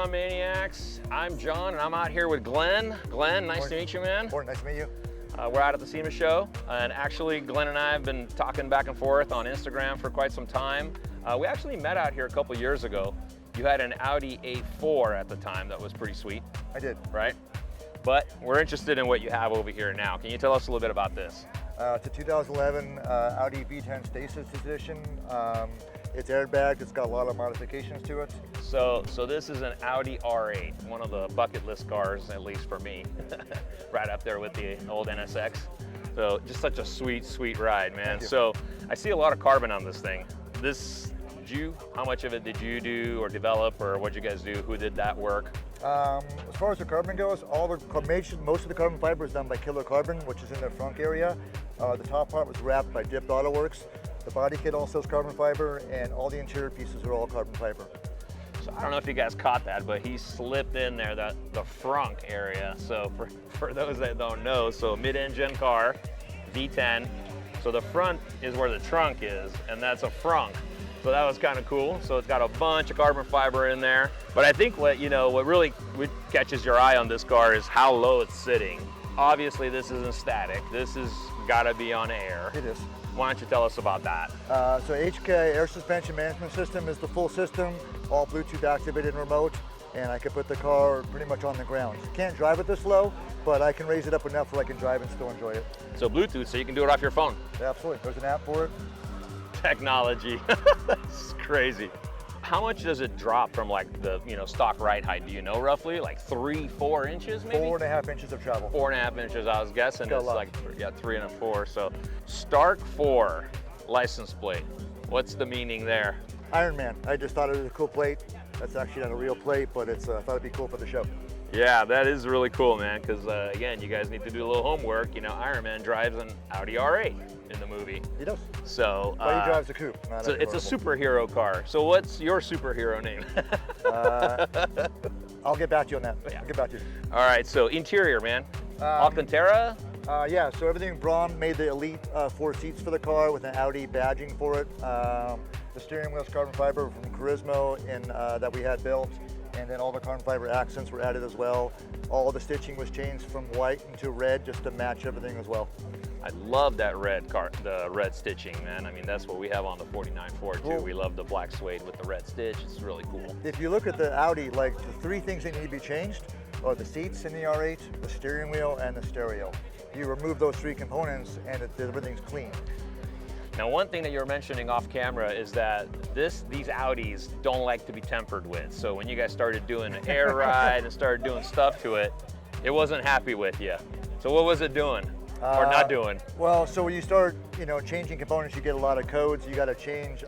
on, Maniacs? I'm John, and I'm out here with Glenn. Glenn, nice to meet you, man. Morning, nice to meet you. We're out at the SEMA Show, and actually, Glenn and I have been talking back and forth on Instagram for quite some time. We actually met out here a couple years ago. You had an Audi A4 at the time that was pretty sweet. I did. Right? But we're interested in what you have over here now. Can you tell us a little bit about this? It's a 2011 Audi V10 Stasis Edition. It's airbagged, it's got a lot of modifications to it. So this is an Audi R8, one of the bucket list cars, at least for me. Right up there with the old NSX. So just such a sweet, sweet ride, man. So I see a lot of carbon on this thing. How much of it did you do or develop, or what'd you guys do? Who did that work? As far as the carbon goes, most of the carbon fiber is done by Killer Carbon, which is in the front area. The top part was wrapped by Dipped Auto Works. The body kit also is carbon fiber, and all the interior pieces are all carbon fiber. So I don't know if you guys caught that, but he slipped in there the frunk area. So for those that don't know, so mid-engine car, V10. So the front is where the trunk is, and that's a frunk. So that was kind of cool. So it's got a bunch of carbon fiber in there. But I think what really catches your eye on this car is how low it's sitting. Obviously, this isn't static. This has got to be on air. It is. Why don't you tell us about that? So HK Air Suspension Management System is the full system, all Bluetooth activated and remote, and I can put the car pretty much on the ground. Can't drive it this low, but I can raise it up enough where I can drive and still enjoy it. So Bluetooth, so you can do it off your phone? Yeah, absolutely. There's an app for it. Technology. That's crazy. How much does it drop from like the stock ride height? Do you know roughly? Like 3-4 inches maybe? 4.5 inches of travel. 4.5 inches, I was guessing. It's like 3 and a 4. So Stark 4 license plate. What's the meaning there? Iron Man. I just thought it was a cool plate. That's actually not a real plate, but I thought it'd be cool for the show. Yeah, that is really cool, man, because again, you guys need to do a little homework. Iron Man drives an Audi R8 in the movie. He does. So he drives a coupe. So it's a superhero car. So what's your superhero name? I'll get back to you on that. Yeah. I'll get back to you. All right, so interior, man. Alcantara? Yeah, so everything, Braun made the Elite 4 seats for the car with an Audi badging for it. The steering wheel's carbon fiber from Turismo that we had built. And then all the carbon fiber accents were added as well. All the stitching was changed from white into red just to match everything as well. I love that the red stitching, man. I mean, that's what we have on the 49 Ford too. We love the black suede with the red stitch. It's really cool. If you look at the Audi, like the 3 things that need to be changed are the seats in the R8, the steering wheel, and the stereo. You remove those 3 components and everything's clean. Now, one thing that you were mentioning off camera is that these Audis don't like to be tampered with. So when you guys started doing an air ride and started doing stuff to it, it wasn't happy with you. So what was it doing or not doing? Well, so when you start, changing components, you get a lot of codes. You got to change,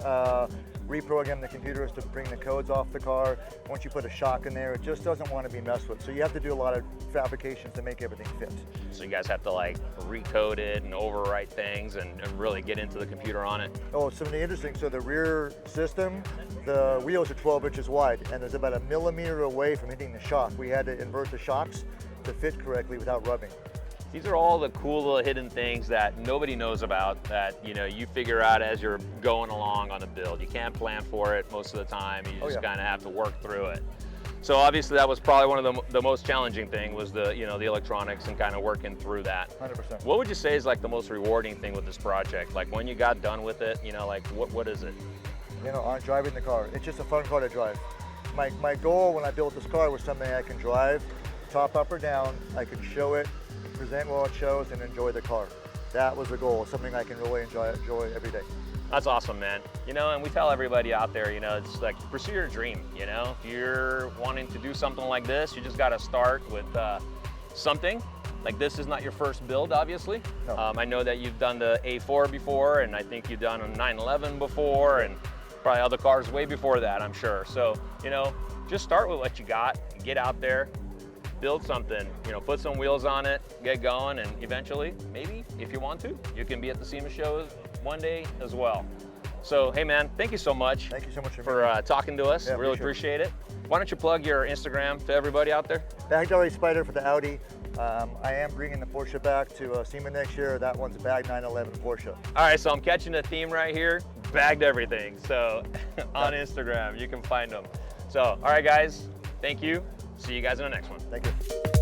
reprogram the computers to bring the codes off the car. Once you put a shock in there, it just doesn't want to be messed with. So you have to do a lot of fabrications to make everything fit. So you guys have to like recode it and overwrite things and really get into the computer on it. Oh, something interesting. So the rear system, the wheels are 12 inches wide, and there's about 1 millimeter away from hitting the shock. We had to invert the shocks to fit correctly without rubbing. These are all the cool little hidden things that nobody knows about that you figure out as you're going along on the build. You can't plan for it most of the time. You just kind of have to work through it. So obviously that was probably one of the most challenging thing was the the electronics and kind of working through that. 100%. What would you say is like the most rewarding thing with this project? Like when you got done with it, like what is it? On driving the car. It's just a fun car to drive. My goal when I built this car was something I can drive, top up or down. I could show it, present what it shows, and enjoy the car. That was the goal, something I can really enjoy every day. That's awesome, man. And we tell everybody out there, it's like pursue your dream. If you're wanting to do something like this, you just got to start with something. Like this is not your first build, obviously. No. I know that you've done the A4 before, and I think you've done a 911 before, and probably other cars way before that, I'm sure. So, just start with what you got, get out there, build something, put some wheels on it, get going, and eventually, maybe, if you want to, you can be at the SEMA Show one day as well. So, hey man, thank you so much. Thank you so much for talking to us. Yeah, really appreciate it. Why don't you plug your Instagram to everybody out there? Bagged R8 Spyder for the Audi. I am bringing the Porsche back to SEMA next year. That one's a bagged 911 Porsche. All right, so I'm catching a theme right here. Bagged everything. So on Instagram, you can find them. So, all right, guys, Thank you. See you guys in the next one. Thank you.